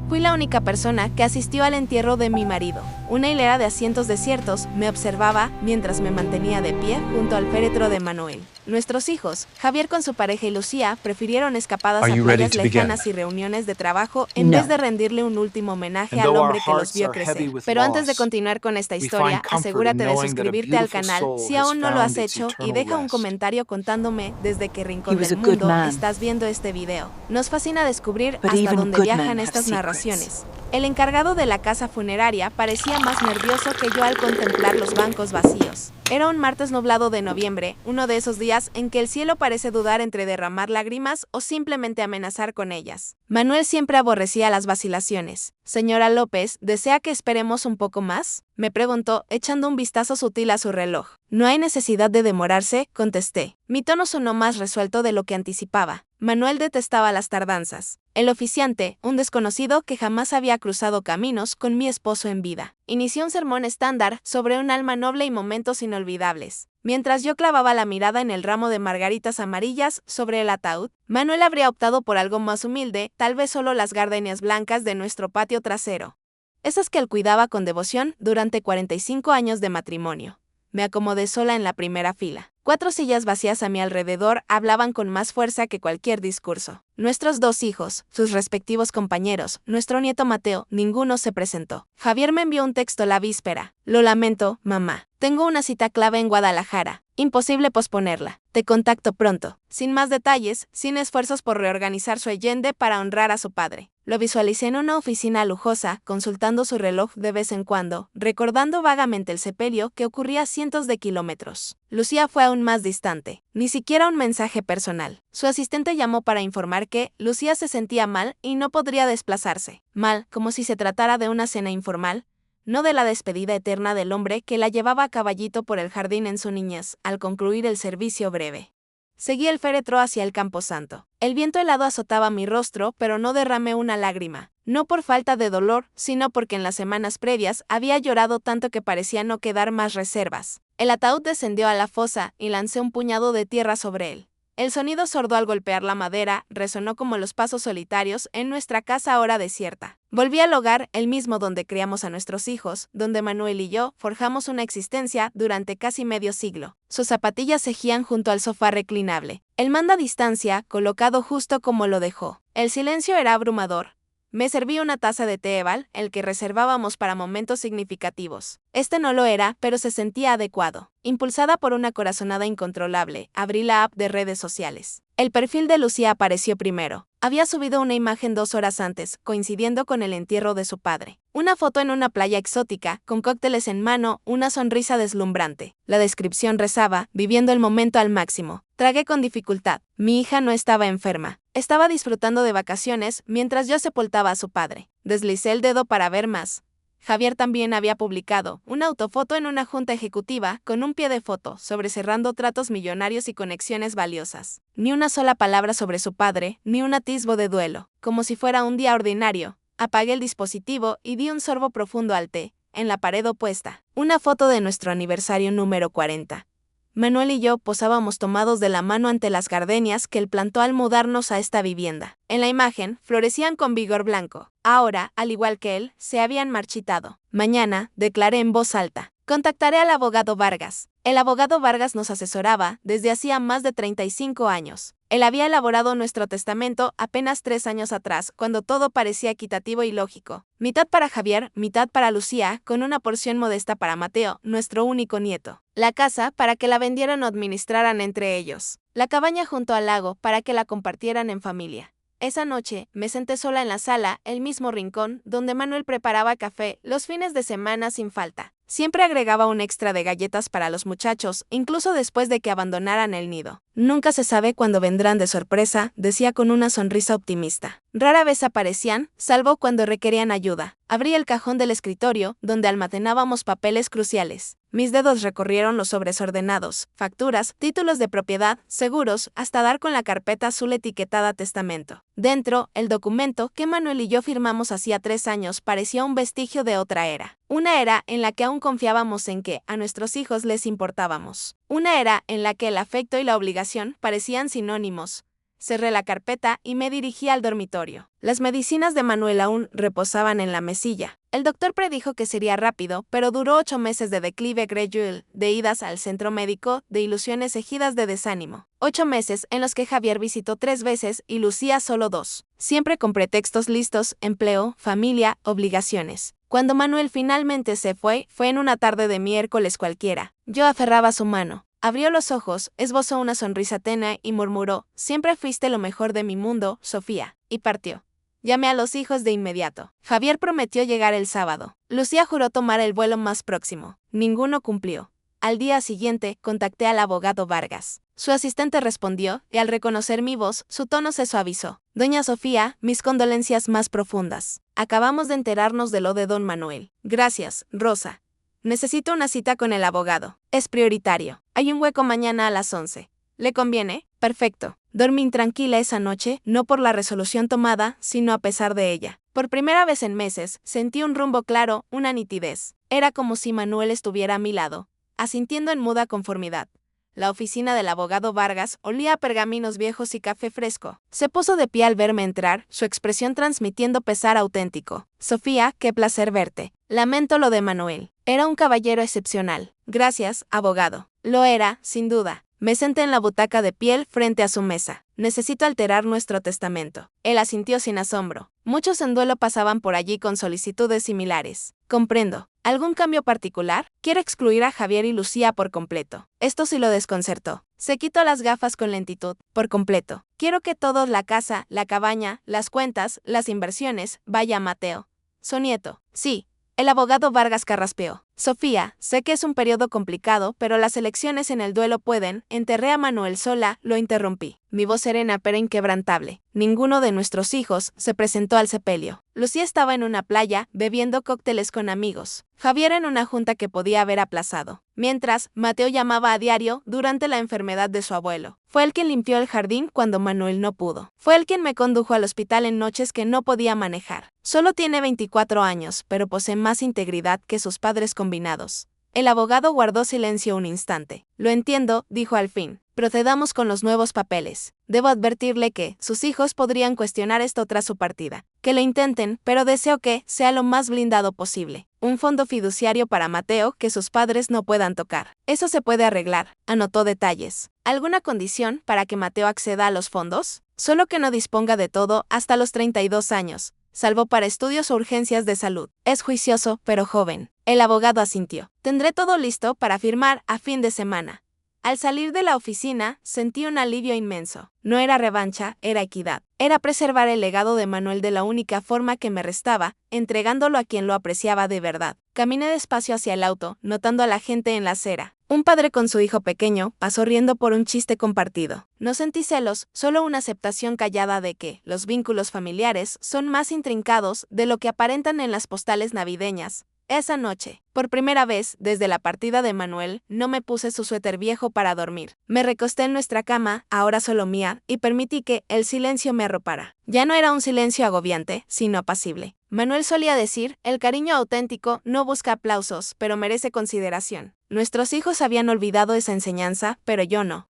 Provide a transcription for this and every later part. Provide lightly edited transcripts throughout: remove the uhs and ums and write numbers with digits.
Fui la única persona que asistió al entierro de mi marido. Una hilera de asientos desiertos me observaba mientras me mantenía de pie junto al féretro de Manuel. Nuestros hijos, Javier con su pareja y Lucía, prefirieron escapadas a playas lejanas y reuniones de trabajo en vez de rendirle un último homenaje al hombre que los vio crecer. Pero antes de continuar con esta historia, asegúrate de suscribirte al canal si aún no lo has hecho y deja un comentario contándome desde qué rincón del mundo estás viendo este video. Nos fascina descubrir hasta dónde viajan estas narraciones. El encargado de la casa funeraria parecía más nervioso que yo al contemplar los bancos vacíos. Era un martes nublado de noviembre, uno de esos días en que el cielo parece dudar entre derramar lágrimas o simplemente amenazar con ellas. Manuel siempre aborrecía las vacilaciones. «Señora López, ¿desea que esperemos un poco más?», me preguntó, echando un vistazo sutil a su reloj. «No hay necesidad de demorarse», contesté. Mi tono sonó más resuelto de lo que anticipaba. Manuel detestaba las tardanzas. El oficiante, un desconocido que jamás había cruzado caminos con mi esposo en vida, inició un sermón estándar sobre un alma noble y momentos inolvidables. Mientras yo clavaba la mirada en el ramo de margaritas amarillas sobre el ataúd, Manuel habría optado por algo más humilde, tal vez solo las gardenias blancas de nuestro patio trasero. Esas que él cuidaba con devoción durante 45 años de matrimonio. Me acomodé sola en la primera fila. 4 sillas vacías a mi alrededor hablaban con más fuerza que cualquier discurso. Nuestros 2 hijos, sus respectivos compañeros, nuestro nieto Mateo, ninguno se presentó. Javier me envió un texto la víspera. «Lo lamento, mamá. Tengo una cita clave en Guadalajara. Imposible posponerla. Te contacto pronto». Sin más detalles, sin esfuerzos por reorganizar su Allende para honrar a su padre. Lo visualicé en una oficina lujosa, consultando su reloj de vez en cuando, recordando vagamente el sepelio que ocurría a cientos de kilómetros. Lucía fue aún más distante. Ni siquiera un mensaje personal. Su asistente llamó para informar que Lucía se sentía mal y no podría desplazarse. Mal, como si se tratara de una cena informal, no de la despedida eterna del hombre que la llevaba a caballito por el jardín en su niñez, al concluir el servicio breve. Seguí el féretro hacia el camposanto. El viento helado azotaba mi rostro, pero no derramé una lágrima. No por falta de dolor, sino porque en las semanas previas había llorado tanto que parecía no quedar más reservas. El ataúd descendió a la fosa y lancé un puñado de tierra sobre él. El sonido sordo al golpear la madera resonó como los pasos solitarios en nuestra casa ahora desierta. Volví al hogar, el mismo donde criamos a nuestros hijos, donde Manuel y yo forjamos una existencia durante casi medio siglo. Sus zapatillas cegían junto al sofá reclinable. El mando a distancia, colocado justo como lo dejó. El silencio era abrumador. Me serví una taza de té Eval, el que reservábamos para momentos significativos. Este no lo era, pero se sentía adecuado. Impulsada por una corazonada incontrolable, abrí la app de redes sociales. El perfil de Lucía apareció primero. Había subido una imagen 2 horas antes, coincidiendo con el entierro de su padre. Una foto en una playa exótica, con cócteles en mano, una sonrisa deslumbrante. La descripción rezaba, viviendo el momento al máximo. Tragué con dificultad. Mi hija no estaba enferma. Estaba disfrutando de vacaciones mientras yo sepultaba a su padre. Deslicé el dedo para ver más. Javier también había publicado una autofoto en una junta ejecutiva con un pie de foto sobre cerrando tratos millonarios y conexiones valiosas. Ni una sola palabra sobre su padre, ni un atisbo de duelo. Como si fuera un día ordinario, apagué el dispositivo y di un sorbo profundo al té. En la pared opuesta, una foto de nuestro aniversario número 40. Manuel y yo posábamos tomados de la mano ante las gardenias que él plantó al mudarnos a esta vivienda. En la imagen, florecían con vigor blanco. Ahora, al igual que él, se habían marchitado. Mañana, declaré en voz alta, contactaré al abogado Vargas. El abogado Vargas nos asesoraba desde hacía más de 35 años. Él había elaborado nuestro testamento apenas 3 años atrás, cuando todo parecía equitativo y lógico. Mitad para Javier, mitad para Lucía, con una porción modesta para Mateo, nuestro único nieto. La casa para que la vendieran o administraran entre ellos. La cabaña junto al lago para que la compartieran en familia. Esa noche, me senté sola en la sala, el mismo rincón, donde Manuel preparaba café los fines de semana sin falta. Siempre agregaba un extra de galletas para los muchachos, incluso después de que abandonaran el nido. Nunca se sabe cuándo vendrán de sorpresa, decía con una sonrisa optimista. Rara vez aparecían, salvo cuando requerían ayuda. Abrí el cajón del escritorio, donde almacenábamos papeles cruciales. Mis dedos recorrieron los sobres ordenados, facturas, títulos de propiedad, seguros, hasta dar con la carpeta azul etiquetada testamento. Dentro, el documento que Manuel y yo firmamos hacía 3 años parecía un vestigio de otra era. Una era en la que aún confiábamos en que a nuestros hijos les importábamos. Una era en la que el afecto y la obligación parecían sinónimos. cerré la carpeta y me dirigí al dormitorio. Las medicinas de Manuel aún reposaban en la mesilla. El doctor predijo que sería rápido, pero duró 8 meses de declive gradual, de idas al centro médico, de ilusiones ejidas de desánimo. 8 meses en los que Javier visitó 3 veces y Lucía solo 2. Siempre con pretextos listos: empleo, familia, obligaciones. Cuando Manuel finalmente se fue en una tarde de miércoles cualquiera. Yo aferraba su mano. Abrió los ojos, esbozó una sonrisa tenue y murmuró: «Siempre fuiste lo mejor de mi mundo, Sofía», y partió. Llamé a los hijos de inmediato. Javier prometió llegar el sábado. Lucía juró tomar el vuelo más próximo. Ninguno cumplió. Al día siguiente, contacté al abogado Vargas. Su asistente respondió, y al reconocer mi voz, su tono se suavizó. «Doña Sofía, mis condolencias más profundas. Acabamos de enterarnos de lo de don Manuel». «Gracias, Rosa. Necesito una cita con el abogado. Es prioritario. Hay un hueco mañana a las 11. ¿Le conviene?» «Perfecto». Dormí intranquila esa noche, no por la resolución tomada, sino a pesar de ella. Por primera vez en meses, sentí un rumbo claro, una nitidez. Era como si Manuel estuviera a mi lado, asintiendo en muda conformidad. La oficina del abogado Vargas olía a pergaminos viejos y café fresco. Se puso de pie al verme entrar, su expresión transmitiendo pesar auténtico. «Sofía, qué placer verte. Lamento lo de Manuel. Era un caballero excepcional». «Gracias, abogado». Lo era, sin duda. Me senté en la butaca de piel frente a su mesa. «Necesito alterar nuestro testamento». Él asintió sin asombro. Muchos en duelo pasaban por allí con solicitudes similares. «Comprendo. ¿Algún cambio particular?» «Quiero excluir a Javier y Lucía por completo». Esto sí lo desconcertó. Se quitó las gafas con lentitud. «Por completo. Quiero que todos, la casa, la cabaña, las cuentas, las inversiones, vaya a Mateo, su nieto». «Sí». El abogado Vargas carraspeó. «Sofía, sé que es un periodo complicado, pero las elecciones en el duelo pueden». Enterré a Manuel sola, lo interrumpí. Mi voz serena pero inquebrantable. Ninguno de nuestros hijos se presentó al sepelio. Lucía estaba en una playa, bebiendo cócteles con amigos. Javier en una junta que podía haber aplazado. Mientras, Mateo llamaba a diario durante la enfermedad de su abuelo. Fue él quien limpió el jardín cuando Manuel no pudo. Fue él quien me condujo al hospital en noches que no podía manejar. Solo tiene 24 años, pero posee más integridad que sus padres combinados. El abogado guardó silencio un instante. «Lo entiendo», dijo al fin. «Procedamos con los nuevos papeles. Debo advertirle que sus hijos podrían cuestionar esto tras su partida. Que lo intenten, pero deseo que sea lo más blindado posible. Un fondo fiduciario para Mateo que sus padres no puedan tocar. Eso se puede arreglar». Anotó detalles. «¿Alguna condición para que Mateo acceda a los fondos?» «Solo que no disponga de todo hasta los 32 años. Salvo para estudios o urgencias de salud. Es juicioso, pero joven». El abogado asintió. «Tendré todo listo para firmar a fin de semana». Al salir de la oficina, sentí un alivio inmenso. No era revancha, era equidad. Era preservar el legado de Manuel de la única forma que me restaba, entregándolo a quien lo apreciaba de verdad. Caminé despacio hacia el auto, notando a la gente en la acera. Un padre con su hijo pequeño pasó riendo por un chiste compartido. No sentí celos, solo una aceptación callada de que los vínculos familiares son más intrincados de lo que aparentan en las postales navideñas. Esa noche, por primera vez desde la partida de Manuel, no me puse su suéter viejo para dormir. Me recosté en nuestra cama, ahora solo mía, y permití que el silencio me arropara. Ya no era un silencio agobiante, sino apacible. Manuel solía decir: «El cariño auténtico no busca aplausos, pero merece consideración». Nuestros hijos habían olvidado esa enseñanza, pero yo no.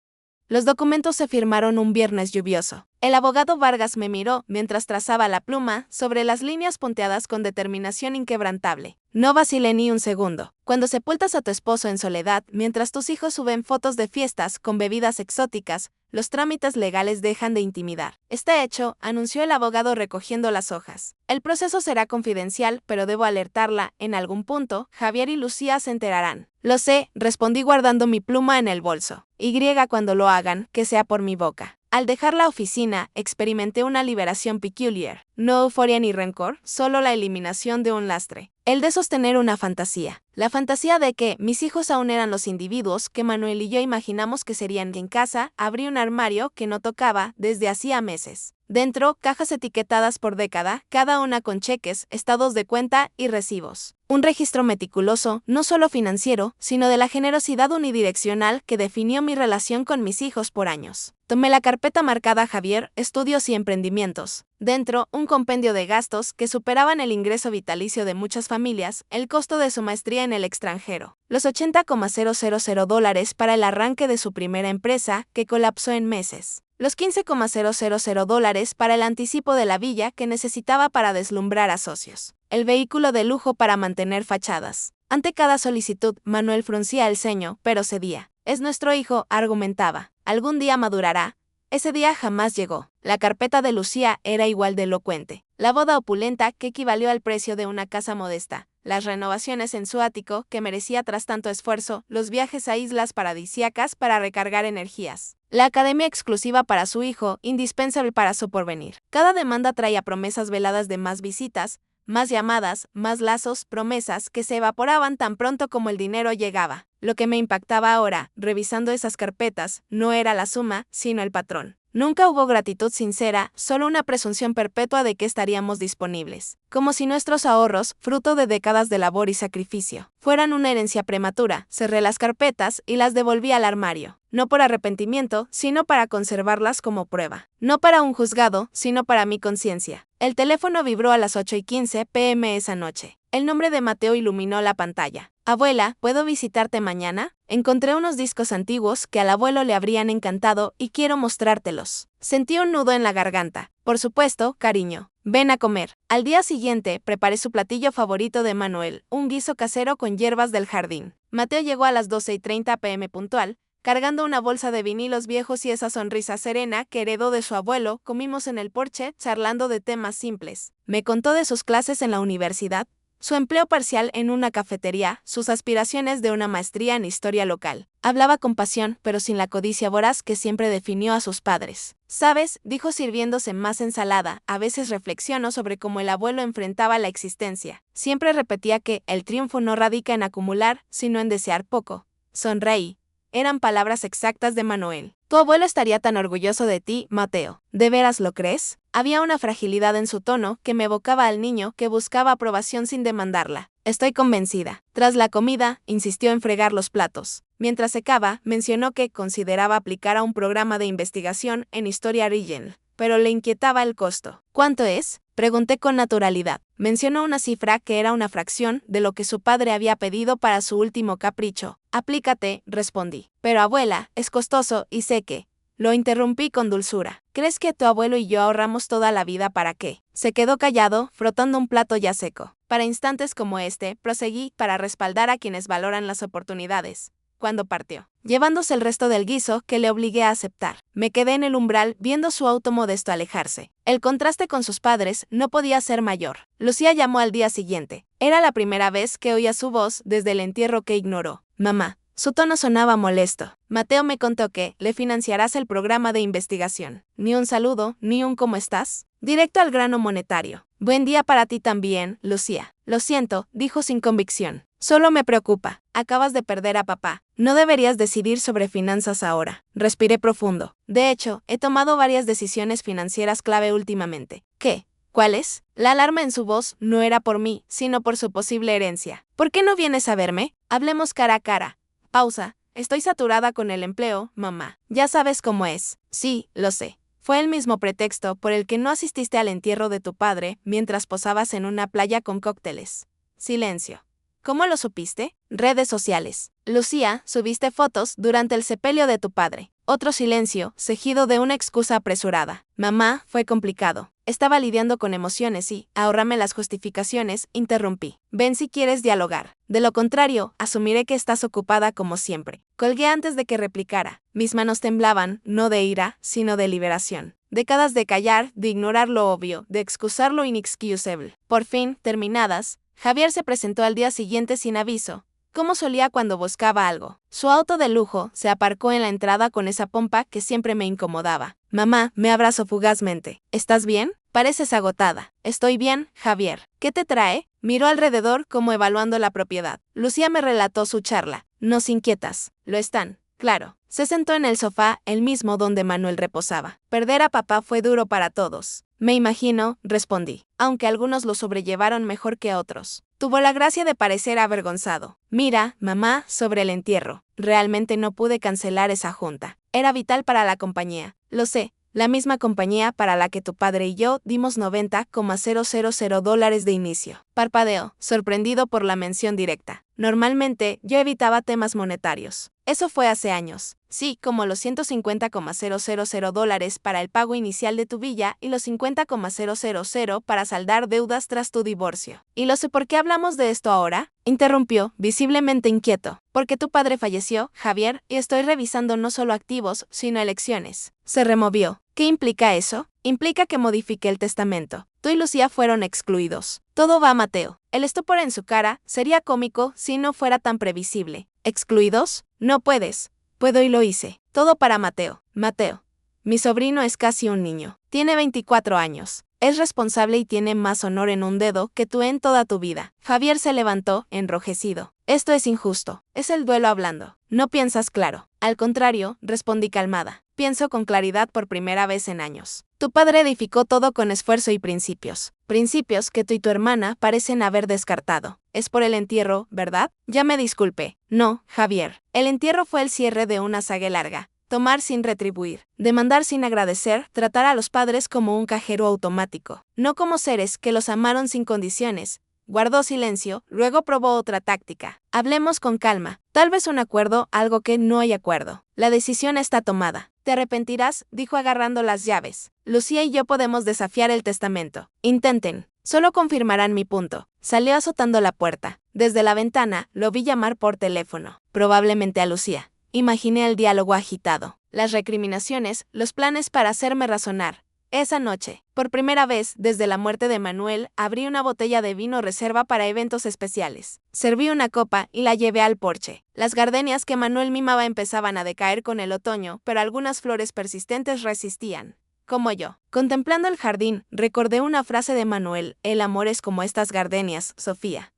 Los documentos se firmaron un viernes lluvioso. El abogado Vargas me miró mientras trazaba la pluma sobre las líneas punteadas con determinación inquebrantable. «No vacilé ni un segundo. Cuando sepultas a tu esposo en soledad, mientras tus hijos suben fotos de fiestas con bebidas exóticas, los trámites legales dejan de intimidar. Está hecho», anunció el abogado recogiendo las hojas. «El proceso será confidencial, pero debo alertarla, en algún punto, Javier y Lucía se enterarán». «Lo sé», respondí guardando mi pluma en el bolso. «Y cuando lo hagan, que sea por mi boca». Al dejar la oficina, experimenté una liberación peculiar. No euforia ni rencor, solo la eliminación de un lastre. El de sostener una fantasía. La fantasía de que mis hijos aún eran los individuos que Manuel y yo imaginamos que serían. En casa, abrí un armario que no tocaba desde hacía meses. Dentro, cajas etiquetadas por década, cada una con cheques, estados de cuenta y recibos. Un registro meticuloso, no solo financiero, sino de la generosidad unidireccional que definió mi relación con mis hijos por años. Tomé la carpeta marcada Javier, estudios y emprendimientos. Dentro, un compendio de gastos que superaban el ingreso vitalicio de muchas familias, el costo de su maestría en el extranjero, los $80,000 para el arranque de su primera empresa, que colapsó en meses. los $15,000 para el anticipo de la villa que necesitaba para deslumbrar a socios, el vehículo de lujo para mantener fachadas. Ante cada solicitud, Manuel fruncía el ceño, pero cedía. Es nuestro hijo, argumentaba. Algún día madurará. Ese día jamás llegó. La carpeta de Lucía era igual de elocuente. La boda opulenta que equivalió al precio de una casa modesta. Las renovaciones en su ático que merecía tras tanto esfuerzo, los viajes a islas paradisíacas para recargar energías. La academia exclusiva para su hijo, indispensable para su porvenir. Cada demanda traía promesas veladas de más visitas, más llamadas, más lazos, promesas que se evaporaban tan pronto como el dinero llegaba. Lo que me impactaba ahora, revisando esas carpetas, no era la suma, sino el patrón. Nunca hubo gratitud sincera, solo una presunción perpetua de que estaríamos disponibles. Como si nuestros ahorros, fruto de décadas de labor y sacrificio, fueran una herencia prematura. Cerré las carpetas y las devolví al armario. No por arrepentimiento, sino para conservarlas como prueba. No para un juzgado, sino para mi conciencia. El teléfono vibró a las 8:15 p.m. esa noche. El nombre de Mateo iluminó la pantalla. Abuela, ¿puedo visitarte mañana? Encontré unos discos antiguos que al abuelo le habrían encantado y quiero mostrártelos. Sentí un nudo en la garganta. Por supuesto, cariño. Ven a comer. Al día siguiente, preparé su platillo favorito de Manuel, un guiso casero con hierbas del jardín. Mateo llegó a las 12:30 p.m. puntual, cargando una bolsa de vinilos viejos y esa sonrisa serena que heredó de su abuelo. Comimos en el porche, charlando de temas simples. Me contó de sus clases en la universidad, su empleo parcial en una cafetería, sus aspiraciones de una maestría en historia local. Hablaba con pasión, pero sin la codicia voraz que siempre definió a sus padres. ¿Sabes?, dijo sirviéndose más ensalada, a veces reflexiono sobre cómo el abuelo enfrentaba la existencia. Siempre repetía que el triunfo no radica en acumular, sino en desear poco. Sonreí. Eran palabras exactas de Manuel. Tu abuelo estaría tan orgulloso de ti, Mateo. ¿De veras lo crees? Había una fragilidad en su tono que me evocaba al niño que buscaba aprobación sin demandarla. Estoy convencida. Tras la comida, insistió en fregar los platos. Mientras secaba, mencionó que consideraba aplicar a un programa de investigación en historia regional, pero le inquietaba el costo. ¿Cuánto es?, pregunté con naturalidad. Mencionó una cifra que era una fracción de lo que su padre había pedido para su último capricho. Aplícate, respondí. Pero abuela, es costoso y sé que... Lo interrumpí con dulzura. ¿Crees que tu abuelo y yo ahorramos toda la vida para qué? Se quedó callado, frotando un plato ya seco. Para instantes como este, proseguí, para respaldar a quienes valoran las oportunidades. Cuando partió, llevándose el resto del guiso que le obligué a aceptar. Me quedé en el umbral viendo su auto modesto alejarse. El contraste con sus padres no podía ser mayor. Lucía llamó al día siguiente. Era la primera vez que oía su voz desde el entierro que ignoró. Mamá. Su tono sonaba molesto. Mateo me contó que le financiarás el programa de investigación. Ni un saludo, ni un ¿cómo estás? Directo al grano monetario. Buen día para ti también, Lucía. Lo siento, dijo sin convicción. Solo me preocupa. Acabas de perder a papá. No deberías decidir sobre finanzas ahora. Respiré profundo. De hecho, he tomado varias decisiones financieras clave últimamente. ¿Qué? ¿Cuáles? La alarma en su voz no era por mí, sino por su posible herencia. ¿Por qué no vienes a verme? Hablemos cara a cara. Pausa. Estoy saturada con el empleo, mamá. Ya sabes cómo es. Sí, lo sé. Fue el mismo pretexto por el que no asististe al entierro de tu padre mientras posabas en una playa con cócteles. Silencio. ¿Cómo lo supiste? Redes sociales. Lucía, subiste fotos durante el sepelio de tu padre. Otro silencio, seguido de una excusa apresurada. Mamá, fue complicado. Estaba lidiando con emociones y, ahórrame las justificaciones, interrumpí. Ven si quieres dialogar. De lo contrario, asumiré que estás ocupada como siempre. Colgué antes de que replicara. Mis manos temblaban, no de ira, sino de liberación. Décadas de callar, de ignorar lo obvio, de excusar lo inexcusable. Por fin, terminadas, Javier se presentó al día siguiente sin aviso, como solía cuando buscaba algo. Su auto de lujo se aparcó en la entrada con esa pompa que siempre me incomodaba. Mamá, me abrazó fugazmente. ¿Estás bien? Pareces agotada. Estoy bien, Javier. ¿Qué te trae? Miró alrededor como evaluando la propiedad. Lucía me relató su charla. Nos inquietas. Lo están. Claro. Se sentó en el sofá, el mismo donde Manuel reposaba. Perder a papá fue duro para todos. Me imagino, respondí, aunque algunos lo sobrellevaron mejor que otros. Tuvo la gracia de parecer avergonzado. Mira, mamá, sobre el entierro. Realmente no pude cancelar esa junta. Era vital para la compañía. Lo sé. La misma compañía para la que tu padre y yo dimos $90,000 de inicio. Parpadeó, sorprendido por la mención directa. Normalmente, yo evitaba temas monetarios. Eso fue hace años. Sí, como los $150,000 para el pago inicial de tu villa y los $50,000 para saldar deudas tras tu divorcio. ¿Y lo sé por qué hablamos de esto ahora? Interrumpió, visiblemente inquieto. Porque tu padre falleció, Javier, y estoy revisando no solo activos, sino elecciones. Se removió. ¿Qué implica eso? Implica que modifiqué el testamento. Tú y Lucía fueron excluidos. Todo va a Mateo. El estupor en su cara sería cómico si no fuera tan previsible. ¿Excluidos? No puedes. Puedo y lo hice. Todo para Mateo. Mateo. Mi sobrino es casi un niño. Tiene 24 años. Es responsable y tiene más honor en un dedo que tú en toda tu vida. Javier se levantó, enrojecido. Esto es injusto. Es el duelo hablando. No piensas claro. Al contrario, respondí calmada. Pienso con claridad por primera vez en años. Tu padre edificó todo con esfuerzo y principios. Principios que tú y tu hermana parecen haber descartado. Es por el entierro, ¿verdad? Ya me disculpé. No, Javier. El entierro fue el cierre de una saga larga. Tomar sin retribuir, demandar sin agradecer, tratar a los padres como un cajero automático, no como seres que los amaron sin condiciones. Guardó silencio, luego probó otra táctica. Hablemos con calma. Tal vez un acuerdo, algo que no hay acuerdo. La decisión está tomada. Te arrepentirás, dijo agarrando las llaves. Lucía y yo podemos desafiar el testamento. Intenten. Solo confirmarán mi punto. Salió azotando la puerta. Desde la ventana, lo vi llamar por teléfono. Probablemente a Lucía. Imaginé el diálogo agitado, las recriminaciones, los planes para hacerme razonar. Esa noche, por primera vez desde la muerte de Manuel, abrí una botella de vino reserva para eventos especiales. Serví una copa y la llevé al porche. Las gardenias que Manuel mimaba empezaban a decaer con el otoño, pero algunas flores persistentes resistían. Como yo. Contemplando el jardín, recordé una frase de Manuel: el amor es como estas gardenias, Sofía.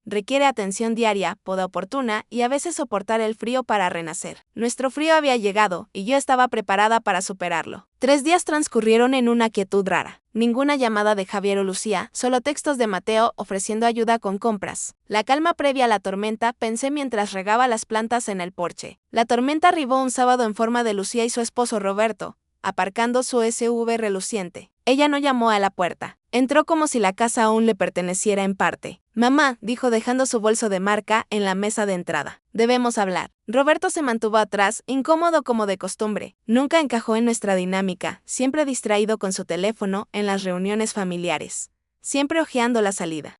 Requiere atención diaria, poda oportuna y a veces soportar el frío para renacer. Nuestro frío había llegado y yo estaba preparada para superarlo. 3 días transcurrieron en una quietud rara. Ninguna llamada de Javier o Lucía, solo textos de Mateo ofreciendo ayuda con compras. La calma previa a la tormenta pensé mientras regaba las plantas en el porche. La tormenta arribó un sábado en forma de Lucía y su esposo Roberto, aparcando su SUV reluciente. Ella no llamó a la puerta. Entró como si la casa aún le perteneciera en parte. Mamá, dijo dejando su bolso de marca en la mesa de entrada. Debemos hablar. Roberto se mantuvo atrás, incómodo como de costumbre. Nunca encajó en nuestra dinámica, siempre distraído con su teléfono en las reuniones familiares. Siempre hojeando la salida.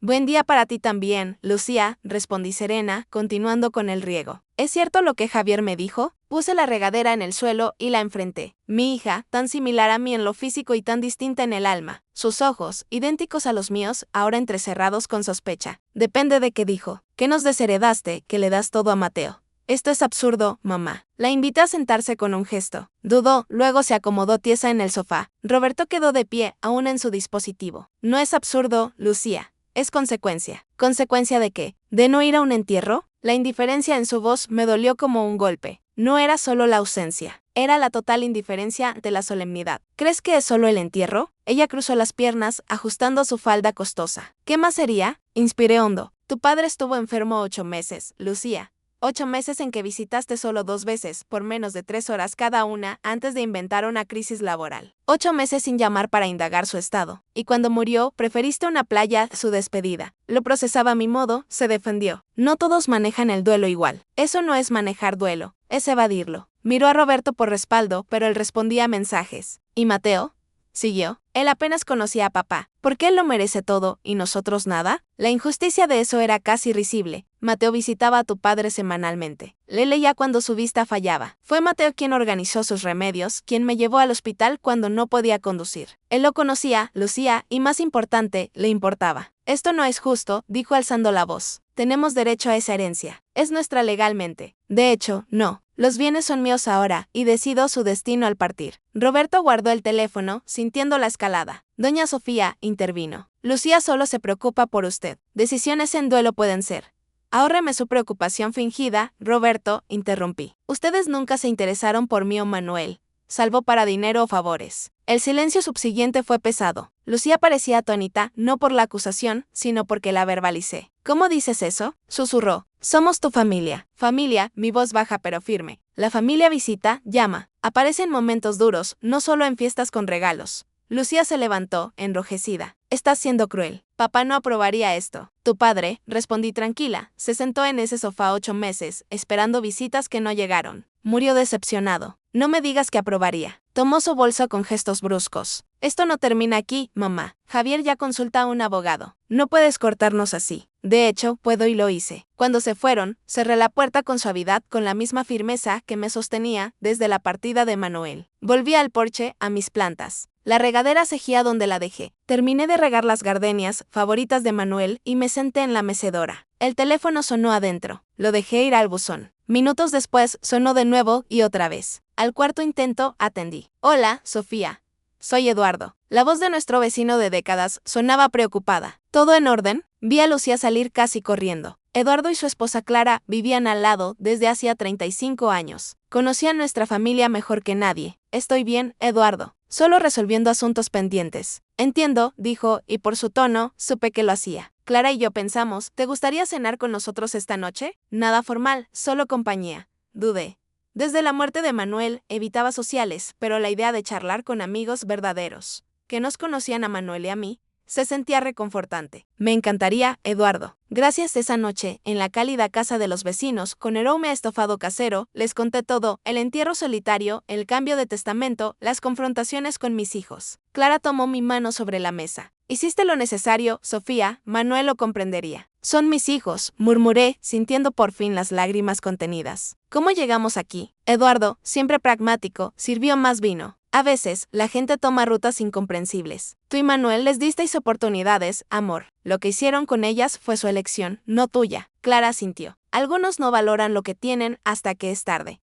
Buen día para ti también, Lucía, respondí serena, continuando con el riego. ¿Es cierto lo que Javier me dijo? Puse la regadera en el suelo y la enfrenté. Mi hija, tan similar a mí en lo físico y tan distinta en el alma. Sus ojos, idénticos a los míos, ahora entrecerrados con sospecha. Depende de qué dijo. ¿Qué nos desheredaste, que le das todo a Mateo? Esto es absurdo, mamá. La invité a sentarse con un gesto. Dudó, luego se acomodó tiesa en el sofá. Roberto quedó de pie, aún en su dispositivo. No es absurdo, Lucía. Es consecuencia. ¿Consecuencia de qué? ¿De no ir a un entierro? La indiferencia en su voz me dolió como un golpe. No era solo la ausencia, era la total indiferencia ante la solemnidad. ¿Crees que es solo el entierro? Ella cruzó las piernas, ajustando su falda costosa. ¿Qué más sería? Inspiré hondo. Tu padre estuvo enfermo 8 meses, Lucía. 8 meses en que visitaste solo 2 veces, por menos de 3 horas cada una, antes de inventar una crisis laboral. 8 meses sin llamar para indagar su estado. Y cuando murió, preferiste una playa, su despedida. Lo procesaba a mi modo, se defendió. No todos manejan el duelo igual. Eso no es manejar duelo, es evadirlo. Miró a Roberto por respaldo, pero él respondía a mensajes. ¿Y Mateo? Siguió. Él apenas conocía a papá. ¿Por qué él lo merece todo y nosotros nada? La injusticia de eso era casi risible. Mateo visitaba a tu padre semanalmente. Le leía cuando su vista fallaba. Fue Mateo quien organizó sus remedios, quien me llevó al hospital cuando no podía conducir. Él lo conocía, Lucía, y más importante, le importaba. Esto no es justo, dijo alzando la voz. Tenemos derecho a esa herencia. Es nuestra legalmente. De hecho, no. Los bienes son míos ahora, y decido su destino al partir. Roberto guardó el teléfono, sintiendo la escalada. Doña Sofía intervino. Lucía solo se preocupa por usted. Decisiones en duelo pueden ser. Ahórreme su preocupación fingida, Roberto, interrumpí. Ustedes nunca se interesaron por mí o Manuel, salvo para dinero o favores. El silencio subsiguiente fue pesado. Lucía parecía atónita, no por la acusación, sino porque la verbalicé. ¿Cómo dices eso? Susurró. Somos tu familia. Familia, mi voz baja pero firme. La familia visita, llama. Aparece en momentos duros, no solo en fiestas con regalos. Lucía se levantó, enrojecida. Estás siendo cruel. Papá no aprobaría esto. Tu padre, respondí tranquila, se sentó en ese sofá 8 meses, esperando visitas que no llegaron. Murió decepcionado. No me digas que aprobaría. Tomó su bolsa con gestos bruscos. Esto no termina aquí, mamá. Javier ya consulta a un abogado. No puedes cortarnos así. De hecho, puedo y lo hice. Cuando se fueron, cerré la puerta con suavidad con la misma firmeza que me sostenía desde la partida de Manuel. Volví al porche, a mis plantas. La regadera seguía donde la dejé. Terminé de regar las gardenias, favoritas de Manuel, y me senté en la mecedora. El teléfono sonó adentro. Lo dejé ir al buzón. Minutos después, sonó de nuevo y otra vez. Al cuarto intento, atendí. Hola, Sofía. Soy Eduardo. La voz de nuestro vecino de décadas sonaba preocupada. ¿Todo en orden? Vi a Lucía salir casi corriendo. Eduardo y su esposa Clara vivían al lado desde hacía 35 años. Conocían nuestra familia mejor que nadie. Estoy bien, Eduardo. Solo resolviendo asuntos pendientes. Entiendo, dijo, y por su tono, supe que lo hacía. Clara y yo pensamos, ¿te gustaría cenar con nosotros esta noche? Nada formal, solo compañía. Dudé. Desde la muerte de Manuel, evitaba sociales, pero la idea de charlar con amigos verdaderos, que nos conocían a Manuel y a mí, se sentía reconfortante. Me encantaría, Eduardo. Gracias esa noche, en la cálida casa de los vecinos, con aroma a estofado casero, les conté todo, el entierro solitario, el cambio de testamento, las confrontaciones con mis hijos. Clara tomó mi mano sobre la mesa. Hiciste lo necesario, Sofía, Manuel lo comprendería. Son mis hijos, murmuré, sintiendo por fin las lágrimas contenidas. ¿Cómo llegamos aquí? Eduardo, siempre pragmático, sirvió más vino. A veces, la gente toma rutas incomprensibles. Tú y Manuel les disteis oportunidades, amor. Lo que hicieron con ellas fue su elección, no tuya. Clara sintió. Algunos no valoran lo que tienen hasta que es tarde.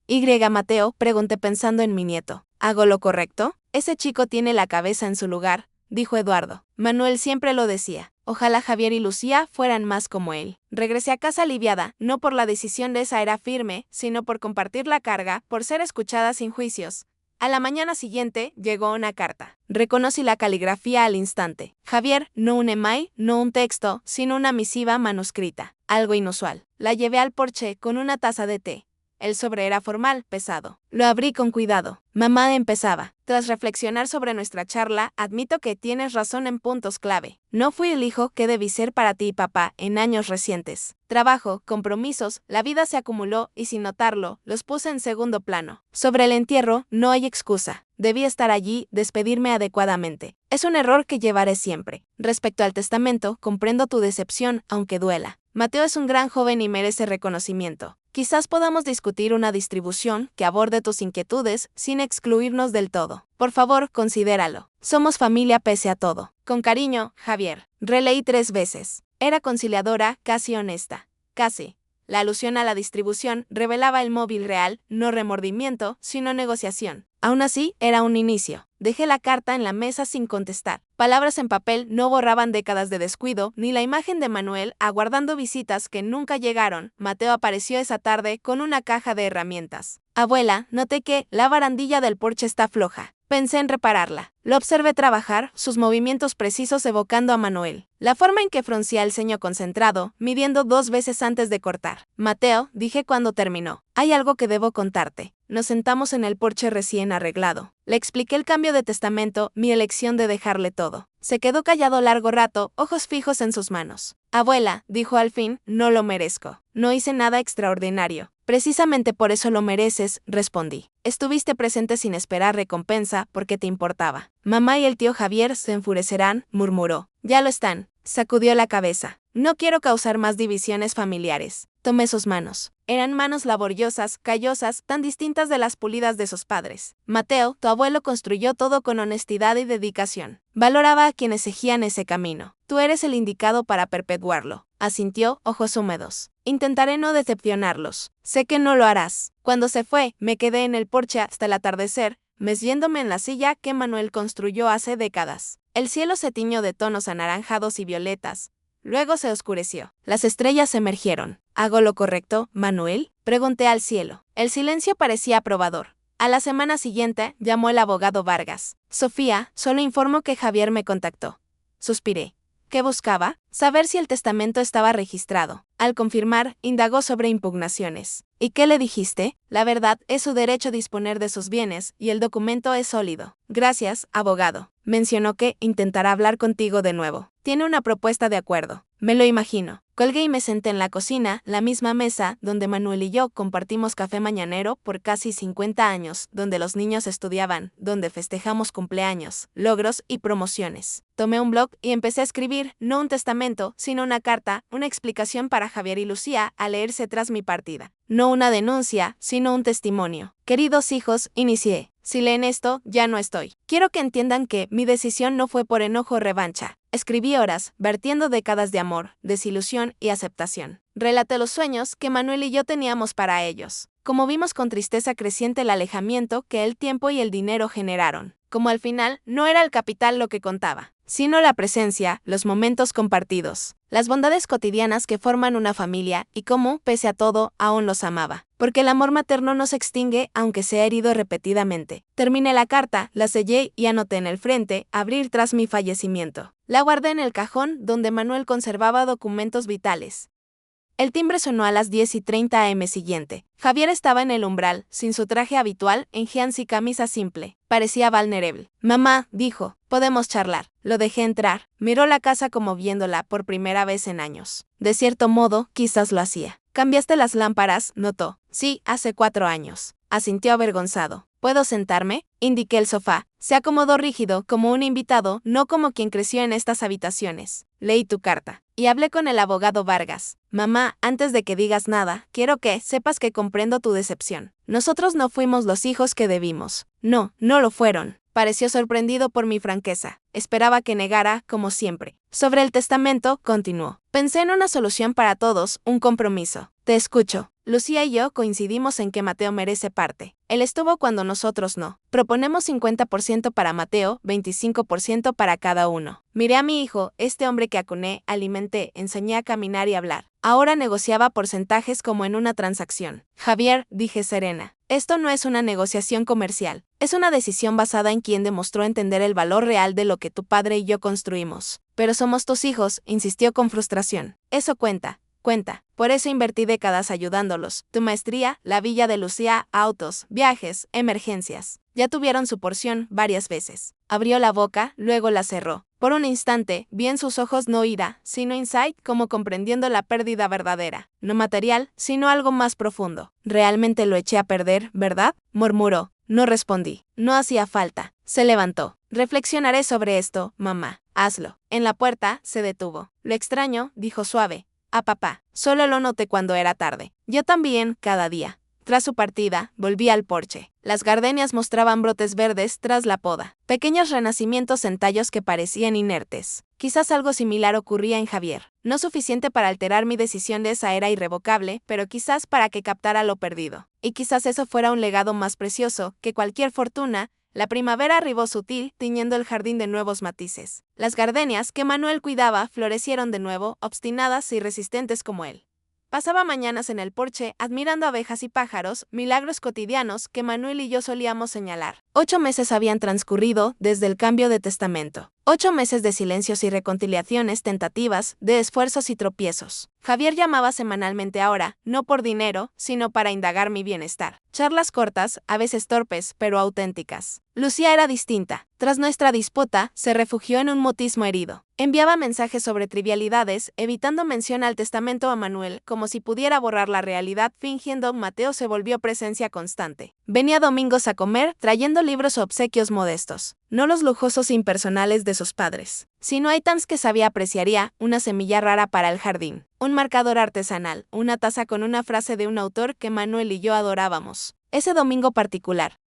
Mateo, pregunté pensando en mi nieto. ¿Hago lo correcto? Ese chico tiene la cabeza en su lugar, dijo Eduardo. Manuel siempre lo decía. Ojalá Javier y Lucía fueran más como él. Regresé a casa aliviada, no por la decisión de esa era firme, sino por compartir la carga, por ser escuchada sin juicios. A la mañana siguiente, llegó una carta. Reconocí la caligrafía al instante. Javier, no un email, no un texto, sino una misiva manuscrita. Algo inusual. La llevé al porche con una taza de té. El sobre era formal, pesado. Lo abrí con cuidado. Mamá empezaba. Tras reflexionar sobre nuestra charla, admito que tienes razón en puntos clave. No fui el hijo que debí ser para ti y papá en años recientes. Trabajo, compromisos, la vida se acumuló y sin notarlo, los puse en segundo plano. Sobre el entierro, no hay excusa. Debí estar allí, despedirme adecuadamente. Es un error que llevaré siempre. Respecto al testamento, comprendo tu decepción, aunque duela. Mateo es un gran joven y merece reconocimiento. Quizás podamos discutir una distribución que aborde tus inquietudes sin excluirnos del todo. Por favor, considéralo. Somos familia pese a todo. Con cariño, Javier. Releí 3 veces. Era conciliadora, casi honesta. Casi. La alusión a la distribución revelaba el móvil real, no remordimiento, sino negociación. Aún así, era un inicio. Dejé la carta en la mesa sin contestar. Palabras en papel no borraban décadas de descuido, ni la imagen de Manuel aguardando visitas que nunca llegaron. Mateo apareció esa tarde con una caja de herramientas. Abuela, noté que la barandilla del porche está floja. Pensé en repararla. Lo observé trabajar, sus movimientos precisos evocando a Manuel. La forma en que fruncía el ceño concentrado, midiendo 2 veces antes de cortar. Mateo, dije cuando terminó. Hay algo que debo contarte. Nos sentamos en el porche recién arreglado. Le expliqué el cambio de testamento, mi elección de dejarle todo. Se quedó callado largo rato, ojos fijos en sus manos. Abuela, dijo al fin, no lo merezco. No hice nada extraordinario. Precisamente por eso lo mereces, respondí. Estuviste presente sin esperar recompensa porque te importaba. Mamá y el tío Javier se enfurecerán, murmuró. Ya lo están. Sacudió la cabeza. No quiero causar más divisiones familiares. Tomé sus manos. Eran manos laboriosas, callosas, tan distintas de las pulidas de sus padres. Mateo, tu abuelo construyó todo con honestidad y dedicación. Valoraba a quienes seguían ese camino. Tú eres el indicado para perpetuarlo. Asintió, ojos húmedos. Intentaré no decepcionarlos. Sé que no lo harás. Cuando se fue, me quedé en el porche hasta el atardecer, meciéndome en la silla que Manuel construyó hace décadas. El cielo se tiñó de tonos anaranjados y violetas. Luego se oscureció. Las estrellas emergieron. ¿Hago lo correcto, Manuel? Pregunté al cielo. El silencio parecía aprobador. A la semana siguiente, llamó el abogado Vargas. Sofía, solo informo que Javier me contactó. Suspiré. ¿Qué buscaba? Saber si el testamento estaba registrado. Al confirmar, indagó sobre impugnaciones. ¿Y qué le dijiste? La verdad, es su derecho disponer de sus bienes, y el documento es sólido. Gracias, abogado. Mencionó que intentará hablar contigo de nuevo. tiene una propuesta de acuerdo. Me lo imagino. Colgué y me senté en la cocina, la misma mesa donde Manuel y yo compartimos café mañanero por casi 50 años, donde los niños estudiaban, donde festejamos cumpleaños, logros y promociones. Tomé un blog y empecé a escribir, no un testamento, sino una carta, una explicación para Javier y Lucía a leerse tras mi partida. No una denuncia, sino un testimonio. Queridos hijos, inicié. Si leen esto, ya no estoy. Quiero que entiendan que mi decisión no fue por enojo o revancha. Escribí horas, vertiendo décadas de amor, desilusión y aceptación. Relaté los sueños que Manuel y yo teníamos para ellos. Como vimos con tristeza creciente el alejamiento que el tiempo y el dinero generaron. Como al final, no era el capital lo que contaba, sino la presencia, los momentos compartidos, las bondades cotidianas que forman una familia y cómo, pese a todo, aún los amaba. Porque el amor materno no se extingue aunque sea herido repetidamente. Terminé la carta, la sellé y anoté en el frente, abrir tras mi fallecimiento. La guardé en el cajón donde Manuel conservaba documentos vitales. El timbre sonó a las 10:30 am siguiente. Javier estaba en el umbral, sin su traje habitual, en jeans y camisa simple. Parecía vulnerable. Mamá, dijo, podemos charlar. Lo dejé entrar. Miró la casa como viéndola por primera vez en años. De cierto modo, quizás lo hacía. ¿Cambiaste las lámparas?, notó. Sí, hace 4 años. Asintió avergonzado. ¿Puedo sentarme? Indiqué el sofá. Se acomodó rígido, como un invitado, no como quien creció en estas habitaciones. Leí tu carta. Y hablé con el abogado Vargas. Mamá, antes de que digas nada, quiero que sepas que comprendo tu decepción. Nosotros no fuimos los hijos que debimos. No, no lo fueron. Pareció sorprendido por mi franqueza. Esperaba que negara, como siempre. Sobre el testamento, continuó. Pensé en una solución para todos, un compromiso. Te escucho. Lucía y yo coincidimos en que Mateo merece parte. Él estuvo cuando nosotros no. Proponemos 50% para Mateo, 25% para cada uno. Miré a mi hijo, este hombre que acuné, alimenté, enseñé a caminar y hablar. Ahora negociaba porcentajes como en una transacción. Javier, dije serena. Esto no es una negociación comercial. Es una decisión basada en quien demostró entender el valor real de lo que tu padre y yo construimos. Pero somos tus hijos, insistió con frustración. Eso cuenta. Cuenta. Por eso invertí décadas ayudándolos. Tu maestría, la villa de Lucía, autos, viajes, emergencias. Ya tuvieron su porción varias veces. Abrió la boca, luego la cerró. Por un instante, vi en sus ojos no ira, sino insight, como comprendiendo la pérdida verdadera. No material, sino algo más profundo. Realmente lo eché a perder, ¿verdad? Murmuró. No respondí. No hacía falta. Se levantó. Reflexionaré sobre esto, mamá. Hazlo. En la puerta, se detuvo. Lo extraño, dijo suave. A papá. Solo lo noté cuando era tarde. Yo también, cada día. Tras su partida, volví al porche. Las gardenias mostraban brotes verdes tras la poda. Pequeños renacimientos en tallos que parecían inertes. Quizás algo similar ocurría en Javier. No suficiente para alterar mi decisión de esa era irrevocable, pero quizás para que captara lo perdido. Y quizás eso fuera un legado más precioso que cualquier fortuna. La primavera arribó sutil, tiñendo el jardín de nuevos matices. Las gardenias que Manuel cuidaba florecieron de nuevo, obstinadas y resistentes como él. Pasaba mañanas en el porche, admirando abejas y pájaros, milagros cotidianos que Manuel y yo solíamos señalar. 8 meses habían transcurrido desde el cambio de testamento. 8 meses de silencios y reconciliaciones tentativas, de esfuerzos y tropiezos. Javier llamaba semanalmente ahora, no por dinero, sino para indagar mi bienestar. Charlas cortas, a veces torpes, pero auténticas. Lucía era distinta. Tras nuestra disputa, se refugió en un mutismo herido. Enviaba mensajes sobre trivialidades, evitando mención al testamento a Manuel, como si pudiera borrar la realidad, fingiendo Mateo se volvió presencia constante. Venía domingos a comer, trayendo libros o obsequios modestos. No los lujosos impersonales de sus padres, sino items que sabía apreciaría, una semilla rara para el jardín, un marcador artesanal, una taza con una frase de un autor que Manuel y yo adorábamos. Ese domingo particular,